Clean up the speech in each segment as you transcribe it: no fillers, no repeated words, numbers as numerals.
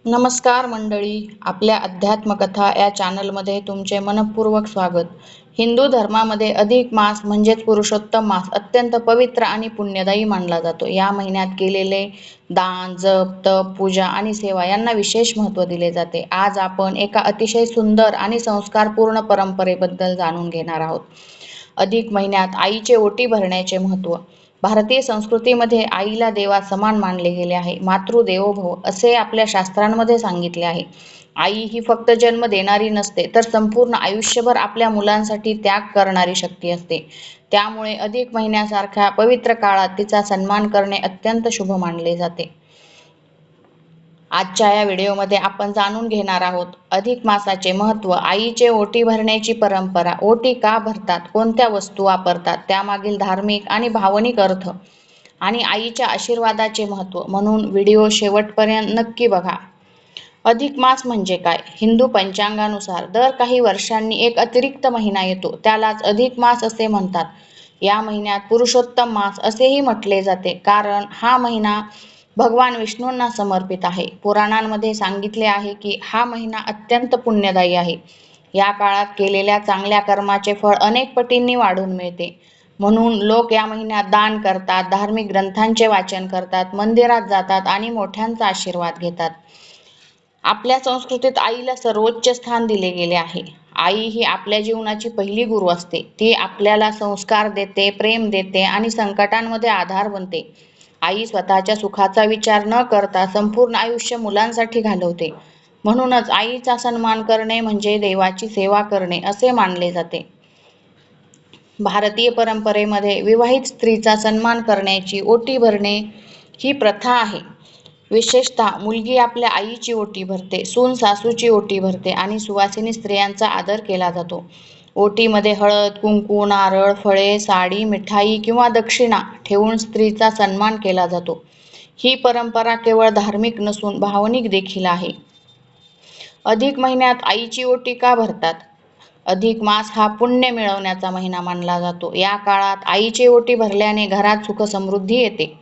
नमस्कार मंडळी, आपल्या अध्यात्म कथा या चॅनलमध्ये तुमचे मनपूर्वक स्वागत. हिंदू धर्मामध्ये अधिक मास म्हणजेच पुरुषोत्तम मास अत्यंत पवित्र आणि पुण्यदायी मानला जातो. या महिन्यात केलेले दान, जप, तप, पूजा आणि सेवा यांना विशेष महत्त्व दिले जाते. आज आपण एका अतिशय सुंदर आणि संस्कारपूर्ण परंपरेबद्दल जाणून घेणार आहोत. अधिक महिन्यात आईचे ओटी भरण्याचे महत्त्व. भारतीय संस्कृतीमध्ये आईला देवा समान मानले गेले आहे. मातृदेवो भव असे आपल्या शास्त्रांमध्ये सांगितले आहे. आई ही फक्त जन्म देणारी नसते, तर संपूर्ण आयुष्यभर आपल्या मुलांसाठी त्याग करणारी शक्ती असते. त्यामुळे अधिक महिन्यासारख्या पवित्र काळात तिचा सन्मान करणे अत्यंत शुभ मानले जाते. आजच्या या व्हिडिओमध्ये आपण जाणून घेणार आहोत अधिक मासाचे महत्त्व, आईचे ओटी भरण्याची परंपरा, ओटी का भरतात, कोणत्या वस्तू वापरतात, त्यामागील धार्मिक आणि भावनिक अर्थ आणि आईच्या आशीर्वादाचे महत्त्व. म्हणून व्हिडिओ शेवटपर्यंत नक्की बघा. अधिक मास म्हणजे काय? हिंदू पंचांगानुसार दर काही वर्षांनी एक अतिरिक्त महिना येतो, त्यालाच अधिक मास असे म्हणतात. या महिन्यात पुरुषोत्तम मास असेही म्हटले जाते, कारण हा महिना भगवान विष्णूंना समर्पित आहे. पुराणांमध्ये सांगितले आहे की हा महिना अत्यंत पुण्यदायी आहे. या काळात केलेल्या चांगल्या कर्माचे फळ अनेक पटींनी वाढून मिळते. म्हणून लोक या महिन्यात दान करतात, धार्मिक ग्रंथांचे वाचन करतात, मंदिरात जातात आणि मोठ्यांचा आशीर्वाद घेतात. आपल्या संस्कृतीत आईला सर्वोच्च स्थान दिले गेले आहे. आई ही आपल्या जीवनाची पहिली गुरु असते. ती आपल्याला संस्कार देते, प्रेम देते आणि संकटांमध्ये आधार बनते. आई स्वतःच्या सुखाचा विचार न करता संपूर्ण आयुष्य मुलांसाठी घालवते. म्हणूनच आईचा सन्मान करणे म्हणजे देवाची सेवा करणे असे मानले जाते. भारतीय परंपरेमध्ये विवाहित स्त्रीचा सन्मान करण्याची ओटी भरणे ही प्रथा आहे. विशेषतः मुलगी आपल्या आईची ओटी भरते, सून सासूची ओटी भरते आणि सुवासिनी स्त्रियांचा आदर केला जातो. ओटीमध्ये हळद, कुंकू, नारळ, फळे, साडी, मिठाई किंवा दक्षिणा ठेवून स्त्रीचा सन्मान केला जातो. ही परंपरा केवळ धार्मिक नसून भावनिक देखील आहे. अधिक महिन्यात आईची ओटी का भरतात? अधिक मास हा पुण्य मिळवण्याचा महिना मानला जातो. या काळात आईची ओटी भरल्याने घरात सुख समृद्धी येते,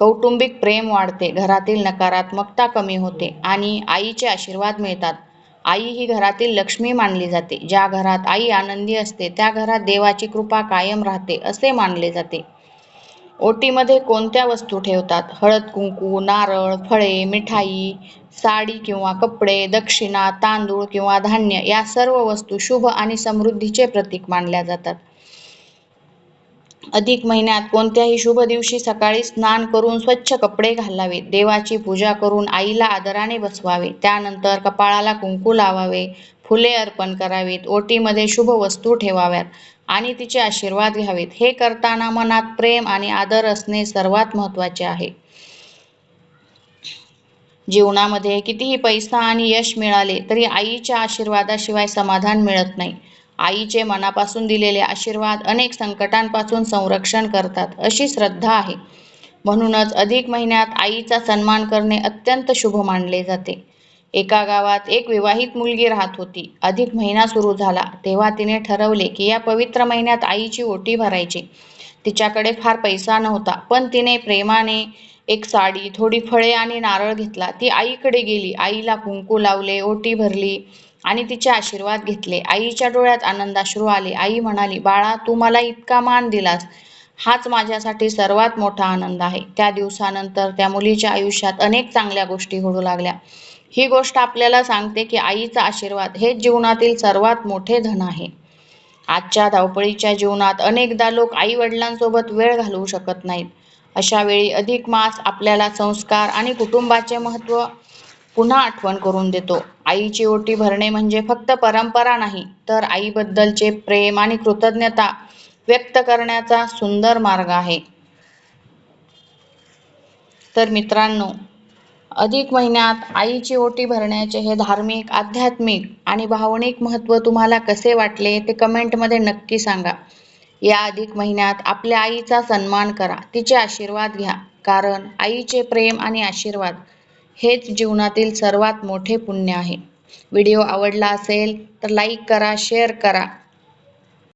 कौटुंबिक प्रेम वाढते, घरातील नकारात्मकता कमी होते आणि आईचे आशीर्वाद मिळतात. आई ही घरातील लक्ष्मी मानली जाते. ज्या घरात आई आनंदी असते त्या घरात देवाची कृपा कायम राहते असे मानले जाते. ओटीमध्ये कोणत्या वस्तू ठेवतात? हळद, कुंकू, नारळ, फळे, मिठाई, साडी किंवा कपडे, दक्षिणा, तांदूळ किंवा धान्य या सर्व वस्तू शुभ आणि समृद्धीचे प्रतीक मानल्या जातात. अधिक महिन्यात कोणत्याही शुभ दिवशी सकाळी स्नान करून स्वच्छ कपडे घालावे, देवाची पूजा करून आईला आदराने बसवावे, त्यानंतर कपाळाला कुंकू लावावे, फुले अर्पण करावीत, ओटीमध्ये शुभ वस्तू ठेवाव्यात आणि तिचे आशीर्वाद घ्यावेत. हे करताना मनात प्रेम आणि आदर असणे सर्वात महत्त्वाचे आहे. जीवनामध्ये कितीही पैसा आणि यश मिळाले तरी आईच्या आशीर्वादाशिवाय समाधान मिळत नाही. आईचे मनापासून दिलेले आशीर्वाद अनेक संकटांपासून संरक्षण करतात अशी श्रद्धा आहे. म्हणूनच अधिक महिन्यात आईचा सन्मान करणे अत्यंत शुभ मानले जाते. एका गावात एक विवाहित मुलगी राहत होती. अधिक महिना सुरू झाला तेव्हा तिने ठरवले की या पवित्र महिन्यात आईची ओटी भरायची. तिच्याकडे फार पैसा नव्हता, पण तिने प्रेमाने एक साडी, थोडी फळे आणि नारळ घेतला. ती आईकडे गेली, आईला कुंकू लावले, ओटी भरली आणि तिचे आशीर्वाद घेतले. आईच्या डोळ्यात आनंदाश्रू आले. आई म्हणाली, बाळा, तू मला इतका मान दिलास, हाच माझ्यासाठी सर्वात मोठा आनंद आहे. त्या दिवसानंतर त्या मुलीच्या आयुष्यात अनेक चांगल्या गोष्टी घडू लागल्या. ही गोष्ट आपल्याला सांगते की आईचा आशीर्वाद हेच जीवनातील सर्वात मोठे धन आहे. आजच्या धावपळीच्या जीवनात अनेकदा लोक आई वडिलांसोबत वेळ घालवू शकत नाहीत. अशा वेळी अधिक मास आपल्याला संस्कार आणि कुटुंबाचे महत्त्व पुन्हा आठवण करून देतो. आईची ओटी भरणे म्हणजे फक्त परंपरा नाही, तर आईबद्दलचे प्रेम आणि कृतज्ञता व्यक्त करण्याचा सुंदर मार्ग आहे. तर मित्रांनो, अधिक महिन्यात आईची ओटी भरण्याचे हे धार्मिक, आध्यात्मिक आणि भावनिक महत्त्व तुम्हाला कसे वाटले ते कमेंटमध्ये नक्की सांगा. या अधिक महिन्यात आपल्या आईचा सन्मान करा, तिचे आशीर्वाद घ्या, कारण आईचे प्रेम आणि आशीर्वाद हेच जीवनातील सर्वात मोठे पुण्य आहे. व्हिडिओ आवडला असेल तर लाईक करा, शेअर करा